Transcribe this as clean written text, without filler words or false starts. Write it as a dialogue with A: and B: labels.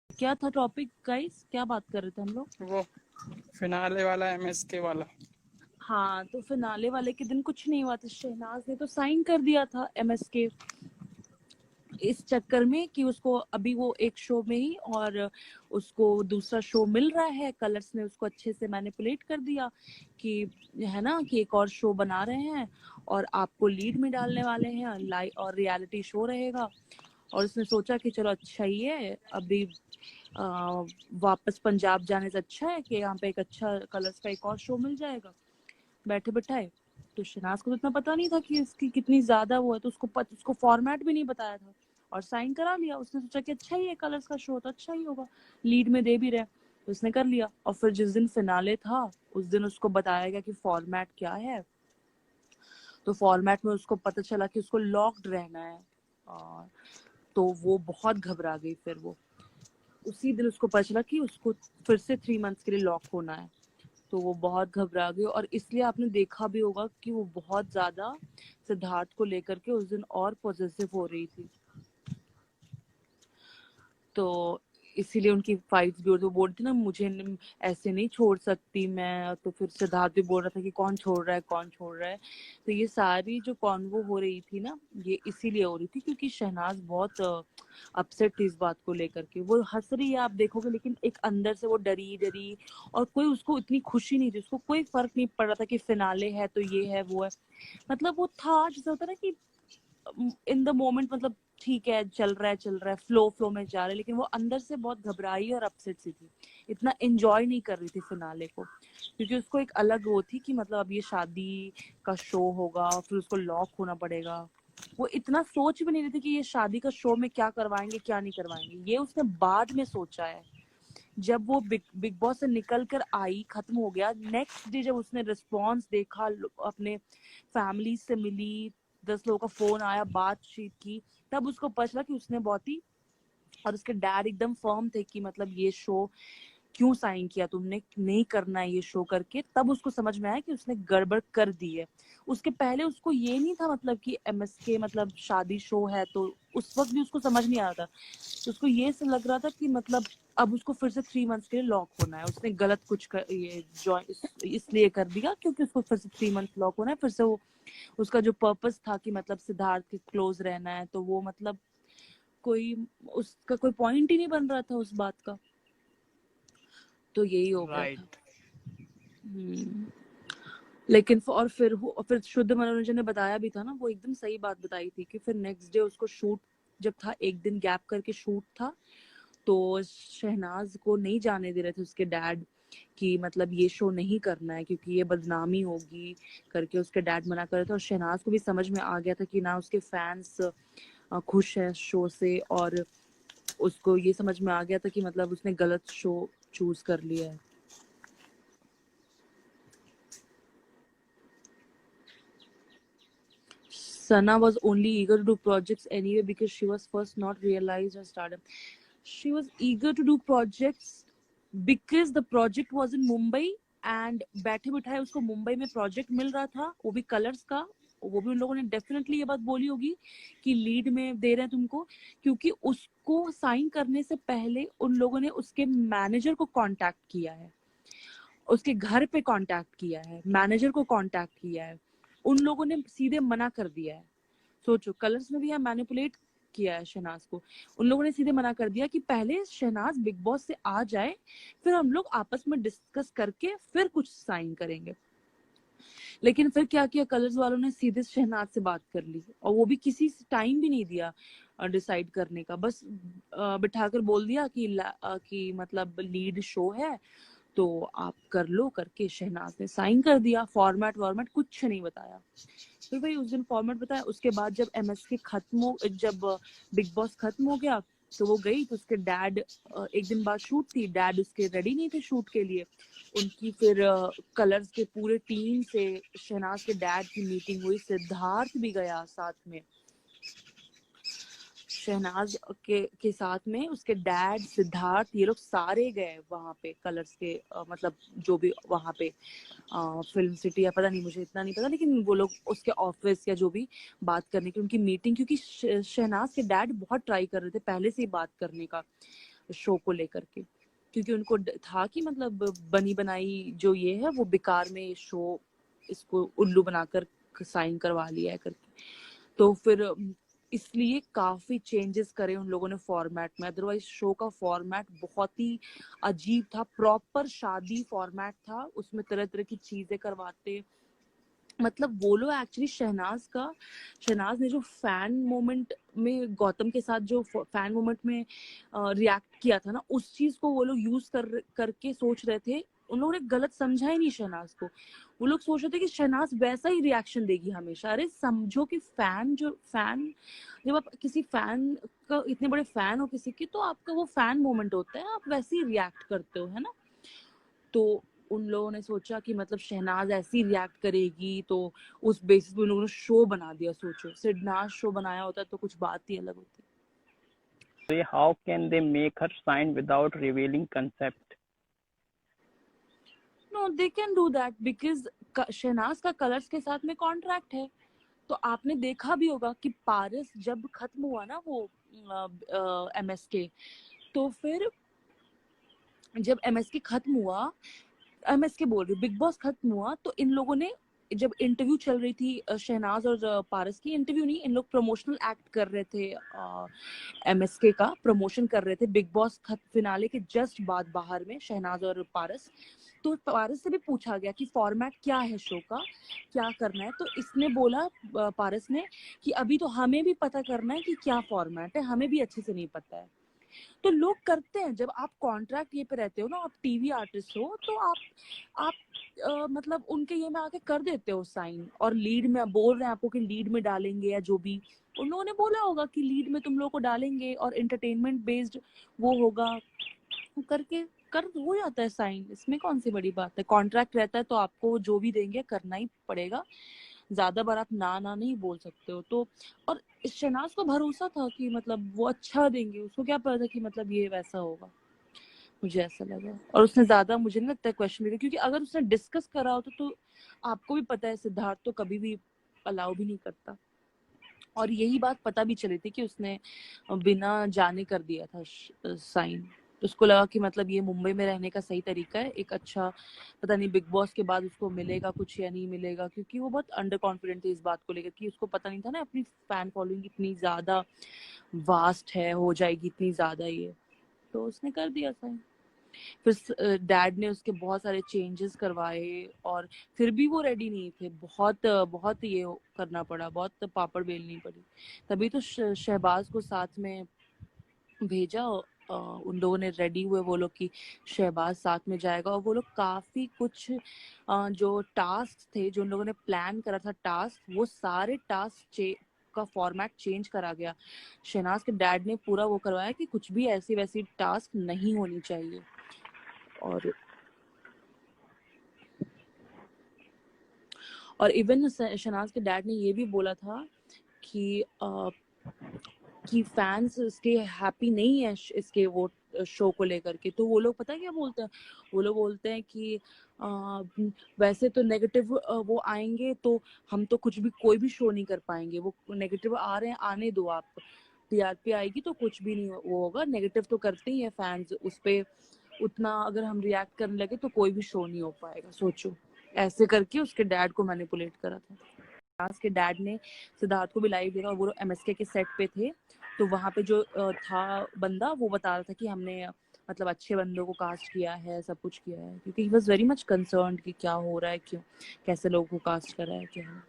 A: क्या था topic guys, क्या बात कर रहे थे हम लोग?
B: वो फिनाले वाला एमएसके वाला।
A: हाँ, तो फिनाले वाले के दिन कुछ नहीं हुआ था। शहनाज ने तो साइन कर दिया था एमएसके इस चक्कर में कि उसको अभी वो एक शो में ही और उसको दूसरा शो मिल रहा है। कलर्स ने उसको अच्छे से मैनिपुलेट कर दिया कि है ना कि एक और शो बना रहे हैं और आपको लीड में डालने वाले हैं, लाइव और रियलिटी शो रहेगा। और उसने सोचा कि चलो अच्छा ही है, अभी वापस पंजाब जाने से अच्छा है कि यहाँ पे एक अच्छा कलर्स का एक और शो मिल जाएगा बैठे बिठाए। तो शनाज को तो इतना पता नहीं था कि इसकी कितनी ज्यादा वो है, तो उसको फॉर्मेट भी नहीं बताया था और साइन करा लिया। उसने सोचा कि अच्छा ही है, कलर्स का शो तो अच्छा ही होगा, लीड में दे भी रहे, तो उसने कर लिया। और फिर जिस दिन फिनाले था उस दिन उसको बताया गया कि फॉर्मेट क्या है। तो फॉर्मेट में उसको पता चला कि उसको लॉक्ड रहना है, और तो वो बहुत घबरा गई। फिर वो उसी दिन उसको पता चला कि उसको फिर से 3 मंथ्स के लिए लॉक होना है। तो वो बहुत घबरा गई, और इसलिए आपने देखा भी होगा कि वो बहुत ज्यादा सिद्धार्थ को लेकर के उस दिन और पॉजिटिव हो रही थी। तो इसीलिए उनकी फाइट्स भी, और वो बोलती ना मुझे ऐसे नहीं छोड़ सकती मैं। तो फिर सिद्धार्थ भी बोल रहा था कि कौन छोड़ रहा है, कौन छोड़ रहा है। तो ये सारी जो कॉन्वो हो रही थी ना, ये इसीलिए हो रही थी क्योंकि शहनाज बहुत अपसेट थी इस बात को लेकर के। वो हंस रही है आप देखोगे, लेकिन एक अंदर से वो डरी डरी, और कोई उसको इतनी खुशी नहीं थी, उसको कोई फर्क नहीं पड़ रहा था कि फिनाले है तो ये है वो है। मतलब वो था जैसे होता है ना कि इन द मोमेंट, मतलब ठीक है चल रहा है फ्लो में जा रहा है, लेकिन वो अंदर से बहुत घबराई और अपसेट सी थी। इतना एंजॉय नहीं कर रही थी फिनाले को, क्योंकि उसको एक अलग वो थी कि मतलब अब ये शादी का शो होगा, फिर उसको लॉक होना पड़ेगा। वो इतना सोच भी नहीं रही थी कि ये शादी का शो में क्या करवाएंगे क्या नहीं करवाएंगे, ये उसने बाद में सोचा है। जब वो बिग बॉस से निकल कर आई, खत्म हो गया, नेक्स्ट डे जब उसने रिस्पॉन्स देखा, अपने फैमिली से मिली, 10 लोगों का फोन आया, बातचीत की, तब उसको पता चला कि उसने बहुत ही, और उसके डैड एकदम फर्म थे कि मतलब ये शो क्यों साइन किया तुमने, नहीं करना है ये शो करके। तब उसको समझ में आया कि उसने गड़बड़ कर दी है। उसके पहले उसको ये नहीं था मतलब कि एमएसके मतलब शादी शो है, तो उस वक्त भी उसको समझ नहीं आ रहा था। तो उसको ये से लग रहा था कि मतलब अब उसको फिर से 3 मंथ्स के लिए लॉक होना है। उसने गलत कुछ ये इसलिए कर दिया क्योंकि उसको फिर से 3 मंथ लॉक होना है। फिर से वो उसका जो पर्पस था कि मतलब सिद्धार्थ के क्लोज रहना है, तो वो मतलब कोई उसका कोई पॉइंट ही नहीं बन रहा था उस बात का। तो यही हो गया था।
B: राइट।
A: लेकिन और फिर शुद्ध मनोरंजन ने बताया भी था ना, वो एकदम सही बात बताई थी कि फिर नेक्स्ट डे उसको शूट जब था, एक दिन गैप करके शूट था, तो शहनाज को नहीं जाने दे रहे थे उसके डैड कि मतलब ये शो नहीं करना है क्योंकि ये बदनामी होगी करके उसके डैड मना कर रहे थे। और शहनाज को भी समझ में आ गया था कि ना उसके फैंस खुश हैं शो से, और उसको ये समझ में आ गया था कि मतलब उसने गलत शो चूज कर लिया है। Sana was only eager to do projects anyway because she was first not realized her stardom. She was eager to do projects because the project was in Mumbai, and बैठे बिठाए उसको मुंबई में project मिल रहा था, वो भी कलर्स का। वो भी उन लोगों ने डेफिनेटली ये बात बोली होगी कि लीड में दे रहे हैं तुमको, क्योंकि उसको साइन करने से पहले उन लोगों ने उसके मैनेजर को कांटेक्ट किया है, उसके घर पे कांटेक्ट किया है, मैनेजर को कांटेक्ट किया है। उन लोगों ने सीधे मना कर दिया है। सोचो, कलर्स ने भी यहाँ मैनिपुलेट किया है शहनाज को। उन लोगों ने सीधे मना कर दिया कि पहले शहनाज बिग बॉस से आ जाए, फिर हम लोग आपस में डिस्कस करके फिर कुछ साइन करेंगे। लेकिन फिर क्या किया, कलर्स वालों ने सीधे शहनाज से बात कर ली, और वो भी किसी टाइम भी नहीं दिया डिसाइड करने का। बस बिठाकर बोल दिया कि मतलब लीड शो है तो आप कर लो करके। शहनाज ने साइन कर दिया, फॉर्मेट वॉर्मेट कुछ नहीं बताया। फिर भाई उस दिन फॉर्मेट बताया। उसके बाद जब एमएसके जब बिग बॉस खत्म हो गया, तो वो गई, तो उसके डैड, एक दिन बाद शूट थी, डैड उसके रेडी नहीं थे शूट के लिए। उनकी फिर कलर्स के पूरे टीम से शहनाज के डैड की मीटिंग हुई, सिद्धार्थ भी गया साथ में। शहनाज के साथ में उसके डैड, सिद्धार्थ, ये लोग सारे गए वहां पे कलर्स के मतलब जो भी वहां पे फिल्म सिटी या पता नहीं, मुझे इतना नहीं पता, लेकिन वो लोग उसके ऑफिस या जो भी बात करने की उनकी मीटिंग, क्योंकि शहनाज के डैड बहुत ट्राई कर रहे थे पहले से ही बात करने का, शो को लेकर के, क्योंकि उनको था कि मतलब बनी बनाई जो ये है वो बेकार में शो इसको उल्लू बनाकर साइन करवा लिया है करके। तो फिर इसलिए काफी चेंजेस करे उन लोगों ने फॉर्मेट में, अदरवाइज शो का फॉर्मेट बहुत ही अजीब था, प्रॉपर शादी फॉर्मेट था, उसमें तरह तरह की चीजें करवाते। मतलब वो लोग एक्चुअली शहनाज ने जो फैन मोमेंट में गौतम के साथ जो फैन मोमेंट में रिएक्ट किया था ना, उस चीज को वो लोग यूज करके सोच रहे थे। उन लोगों ने गलत समझा ही नहीं शहनाज को, वो लोग सोच रहे थे कि शहनाज वैसा ही रिएक्शन देगी हमेशा। अरे समझो कि फैन जब आप किसी फैन का इतने बड़े फैन हो किसी की, तो आपका वो फैन मोमेंट होता है, आप वैसे ही रिएक्ट करते हो, है ना। तो उन लोगों ने सोचा कि मतलब शहनाज ऐसी रिएक्ट करेगी, तो उस बेसिस पे उन लोगों ने शो बना दिया। सोचो सिडनाज शो बनाया होता तो कुछ बात ही अलग होती।
C: How can they make her sign without revealing concept?
A: No, they can do that because Shehnaaz का कलर्स के साथ में कॉन्ट्रैक्ट है। तो आपने देखा भी होगा कि पारस जब खत्म हुआ ना वो एमएसके, तो फिर जब एमएसके खत्म हुआ, एमएसके बोल रही हूँ, बिग बॉस खत्म हुआ, तो इन लोगों ने जब इंटरव्यू चल रही थी शहनाज और पारस की, इंटरव्यू नहीं, इन लोग प्रमोशनल एक्ट कर रहे थे, एमएसके का प्रमोशन कर रहे थे बिग बॉस फिनाले के जस्ट बाद बाहर में, शहनाज और पारस। तो पारस से भी पूछा गया कि फॉर्मेट क्या है शो का, क्या करना है। तो इसने बोला पारस ने कि अभी तो हमें भी पता करना है कि क्या फॉर्मेट है, हमें भी अच्छे से नहीं पता है। तो लोग करते हैं, जब आप कॉन्ट्रैक्ट ये पे रहते हो ना, आप टीवी आर्टिस्ट हो, तो आप मतलब उनके ये में आके कर देते हो साइन, और लीड में बोल रहे हैं आपको कि लीड में डालेंगे, या जो भी उन लोगों ने बोला होगा कि लीड में तुम लोग को डालेंगे और एंटरटेनमेंट बेस्ड वो होगा करके कर हो जाता है साइन। इसमें कौन सी बड़ी बात है, कॉन्ट्रैक्ट रहता है तो आपको जो भी देंगे करना ही पड़ेगा, ज्यादा बार आप ना नहीं बोल सकते हो। तो और शहनाज को भरोसा था कि मतलब वो अच्छा देंगे, उसको क्या पता था कि मतलब ये वैसा होगा, मुझे ऐसा लगा। और उसने ज्यादा मुझे नहीं लगता क्वेश्चन किया, क्योंकि अगर उसने डिस्कस करा होता तो आपको भी पता है सिद्धार्थ तो कभी भी अलाउ भी नहीं करता, और यही बात पता भी चली थी कि उसने बिना जाने कर दिया था साइन। उसको लगा कि मतलब ये मुंबई में रहने का सही तरीका है, एक अच्छा, पता नहीं बिग बॉस के बाद उसको मिलेगा कुछ या नहीं मिलेगा, क्योंकि वो बहुत अंडर कॉन्फिडेंट थी इस बात को लेकर कि उसको पता नहीं था ना अपनी फैन फॉलोइंग इतनी ज्यादा वास्ट है, हो जाएगी इतनी ज्यादा ये, तो उसने कर दिया साइन। फिर डैड ने उसके बहुत सारे चेंजेस करवाए, और फिर भी वो रेडी नहीं थे, बहुत बहुत ये करना पड़ा, बहुत पापड़ बेलनी पड़ी, तभी तो शहबाज को साथ में भेजा। उन लोगों ने रेडी हुए वो लोग कि शहबाज साथ में जाएगा, और वो लोग काफी कुछ जो टास्क थे जो उन लोगों ने प्लान करा था टास्क, वो सारे टास्क का फॉर्मेट चेंज करा गया। शहनाज के डैड ने पूरा वो करवाया कि कुछ भी ऐसी वैसी टास्क नहीं होनी चाहिए। और इवन शहनाज के डैड ने ये भी बोला था कि फैंस इसके हैप्पी नहीं है इसके वो शो को लेकर के। तो वो लोग पता है क्या बोलते हैं, वो लोग बोलते हैं कि वैसे तो नेगेटिव वो आएंगे तो हम तो कुछ भी कोई भी शो नहीं कर पाएंगे, वो नेगेटिव आ रहे हैं आने दो, आप टीआरपी आएगी तो कुछ भी नहीं वो होगा, नेगेटिव तो करते ही है फैंस, उस पे उतना अगर हम रिएक्ट करने लगे तो कोई भी शो नहीं हो पाएगा। सोचो, ऐसे करके उसके डैड को मैनिपुलेट करा था। के डैड ने सिद्धार्थ को भी लाइव देखा, और वो एमएसके के सेट पे थे, तो वहां पे जो था बंदा वो बता रहा था कि हमने मतलब अच्छे बंदों को कास्ट किया है, सब कुछ किया है, क्योंकि he was very much concerned कि क्या हो रहा है, क्यों कैसे लोगों को कास्ट कर रहा है क्या है।